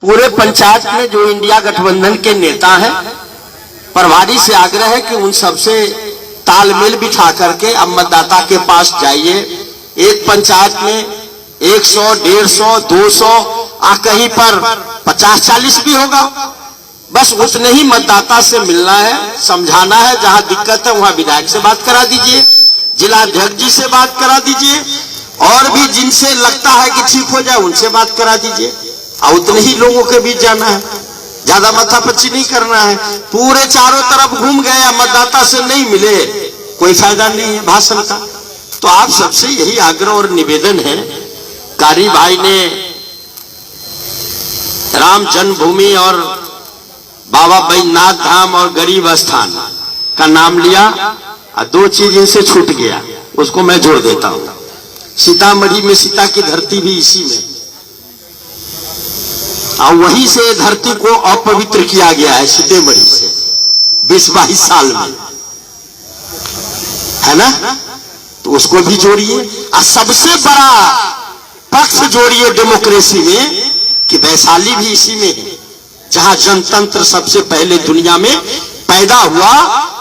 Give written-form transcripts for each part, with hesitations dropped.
पूरे पंचायत में जो इंडिया गठबंधन के नेता हैं, प्रभारी से आग्रह है कि उन सबसे तालमेल बिठा करके अब मतदाता के पास जाइए। एक पंचायत में 100, 150, 200 कहीं पर 50-40 भी होगा। बस उतने ही मतदाता से मिलना है, समझाना है। जहां दिक्कत है वहां विधायक से बात करा दीजिए, जिला अध्यक्ष जी से बात करा दीजिए, और भी जिनसे लगता है कि ठीक हो जाए उनसे बात करा दीजिए। और उतने ही लोगों के बीच जाना है, ज्यादा माथापच्ची नहीं करना है। पूरे चारों तरफ घूम गए, मतदाता से नहीं मिले, कोई फायदा नहीं है भाषण का। तो आप सबसे यही आग्रह और निवेदन है। कारी भाई ने राम जन्मभूमि और बाबा बैजनाथ धाम और गरीब स्थान का नाम लिया, और दो चीज इनसे छूट गया, उसको मैं जोड़ देता हूं। सीतामढ़ी में सीता की धरती भी इसी में, और वहीं से धरती को अपवित्र किया गया है, सीतामढ़ी से 20-22 साल में, है ना। तो उसको भी जोड़िए। और सबसे बड़ा पक्ष जोड़िए डेमोक्रेसी में कि वैशाली भी इसी में है, जहां जनतंत्र सबसे पहले दुनिया में पैदा हुआ,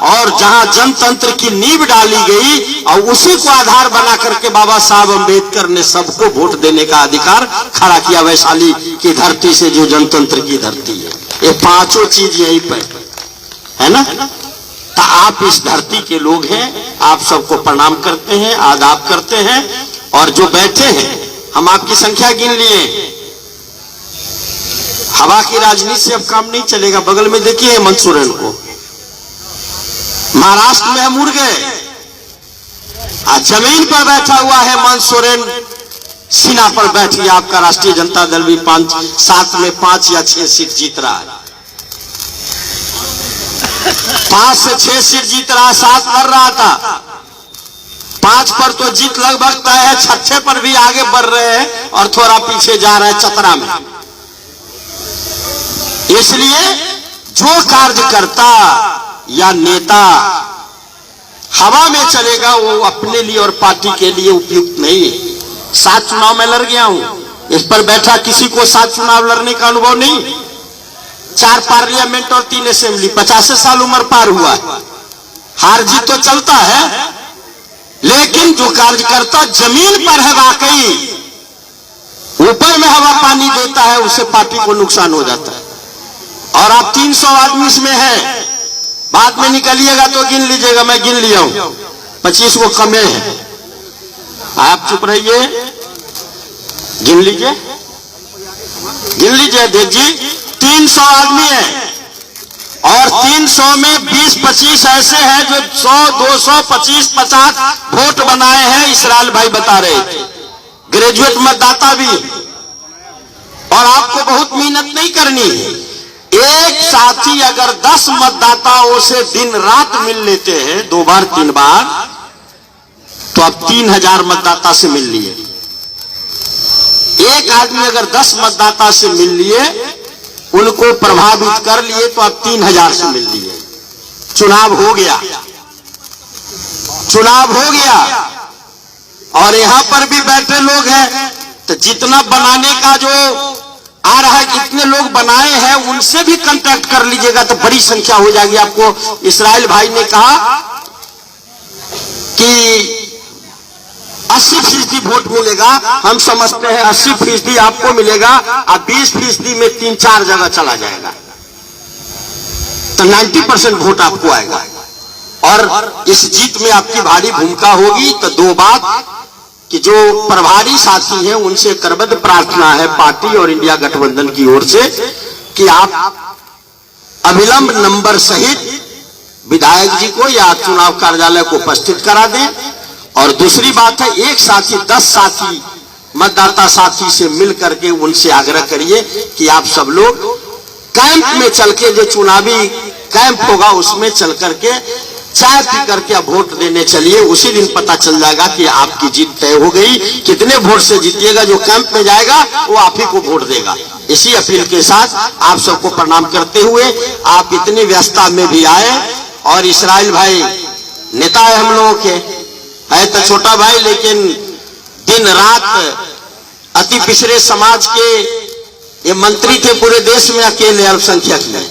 और जहां जनतंत्र की नींव डाली गई, और उसी को आधार बना करके बाबा साहब अंबेडकर ने सबको वोट देने का अधिकार खड़ा किया। वैशाली की धरती से जो जनतंत्र की धरती है, ये पांचों चीज यहीं पर है ना। तो आप इस धरती के लोग हैं, आप सबको प्रणाम करते हैं, आदाब करते हैं। और जो बैठे हैं, हम आपकी संख्या गिन लिए। हवा की राजनीति से अब काम नहीं चलेगा। बगल में देखिए हेमंत सोरेन को, महाराष्ट्र में हम उड़ गए, आज जमीन पर बैठा हुआ है हेमंत सोरेन, सीना पर बैठ गया। आपका राष्ट्रीय जनता दल भी 7 में 5 या 6 सीट जीत रहा है, 5 से 6 सीट जीत रहा, 7 बढ़ रहा था, 5 पर तो जीत लगभग तय है, 6 पर भी आगे बढ़ रहे हैं और थोड़ा पीछे जा रहे हैं चतरा में। इसलिए जो कार्यकर्ता या नेता हवा में चलेगा वो अपने लिए और पार्टी के लिए उपयुक्त नहीं है। 7 चुनाव में लड़ गया हूं, इस पर बैठा किसी को 7 चुनाव लड़ने का अनुभव नहीं। 4 पार्लियामेंट और 3 असेंबली, 50 साल उम्र पार हुआ है। हार जीत तो चलता है, लेकिन जो कार्यकर्ता जमीन पर है, वाकई ऊपर में हवा पानी देता है, उससे पार्टी को नुकसान हो जाता है। और आप 300 आदमी इसमें हैं, बाद में निकलिएगा तो गिन लीजिएगा, मैं गिन लिया हूं, 25 को कमे हैं। आप चुप रहिए, गिन लीजिए, गिन लीजिए। देख जी, 300 आदमी है, और 300 में 20-25 ऐसे हैं जो 100, 200, 25, 50 वोट बनाए हैं। इसराइल भाई बता रहे थे, ग्रेजुएट मतदाता भी। और आपको बहुत मेहनत नहीं करनी है। एक साथी अगर 10 मतदाताओं से दिन रात मिल लेते हैं, 2 बार 3 बार, तो आप 3000 मतदाता से मिल लिए। एक आदमी अगर 10 मतदाता से मिल लिए, उनको प्रभावित कर लिए, तो आप 3000 से मिल लिए। चुनाव हो गया, चुनाव हो गया। और यहां पर भी बैठे लोग हैं, तो जितना बनाने का जो आ रहा है, कितने लोग बनाए हैं, उनसे भी कांटेक्ट कर लीजिएगा तो बड़ी संख्या हो जाएगी। आपको इसराइल भाई ने कहा कि 80% वोट मिलेगा, हम समझते हैं 80% आपको मिलेगा, और 20% में 3-4 जगह चला जाएगा, तो 90% वोट आपको आएगा। और इस जीत में आपकी भारी भूमिका होगी। तो 2 बात कि जो प्रभारी साथी हैं, उनसे करबद्ध प्रार्थना है पार्टी और इंडिया गठबंधन की ओर से कि आप अविलंब नंबर सहित विधायक जी को या चुनाव कार्यालय को उपस्थित करा दें। और दूसरी बात है, एक साथी 10 साथी मतदाता साथी से मिल करके उनसे आग्रह करिए कि आप सब लोग कैंप में चल के, जो चुनावी कैंप होगा उसमें चल करके चाय पी करके आप वोट देने चलिए। उसी दिन पता चल जाएगा कि आपकी जीत तय हो गई। कितने वोट से जीतिएगा, जो कैंप में जाएगा वो आप ही को वोट देगा। इसी अपील के साथ आप सबको प्रणाम करते हुए, आप इतनी व्यस्तता में भी आए। और इसराइल भाई नेता है हम लोगों के, है तो छोटा भाई, लेकिन दिन रात अति पिछड़े समाज के ये मंत्री थे पूरे देश में अकेले अल्पसंख्यक में।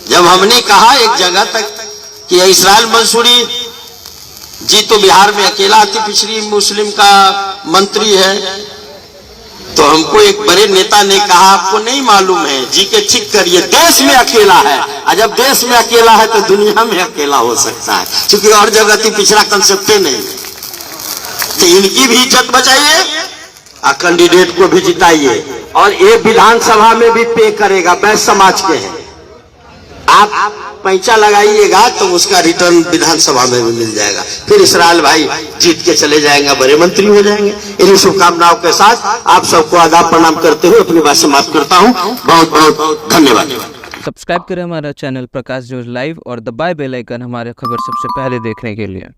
जब हमने कहा एक जगह तक कि इसराइल मंसूरी जी तो बिहार में अकेला अति पिछड़ी मुस्लिम का मंत्री है, तो हमको एक बड़े नेता ने कहा आपको नहीं मालूम है, जी के ठीक करिए, देश में अकेला है। और जब देश में अकेला है तो दुनिया में अकेला हो सकता है, क्योंकि और जगह अति पिछड़ा कंसेप्ट नहीं। तो इनकी भी इज्जत बचाइए और कैंडिडेट को भी जिताइए। और ये विधानसभा में भी पे करेगा, वैश्य समाज के हैं, आप पैसा लगाइएगा तो उसका रिटर्न विधानसभा में भी मिल जाएगा। फिर इसराइल भाई जीत के चले जाएंगे, बड़े मंत्री हो जाएंगे। इन्हीं शुभकामनाओं के साथ आप सबको आदाब प्रणाम करते हुए अपनी बात समाप्त करता हूँ। बहुत बहुत धन्यवाद। सब्सक्राइब करें हमारा चैनल प्रकाश न्यूज लाइव और दबाए बेल आइकन हमारे खबर सबसे पहले देखने के लिए।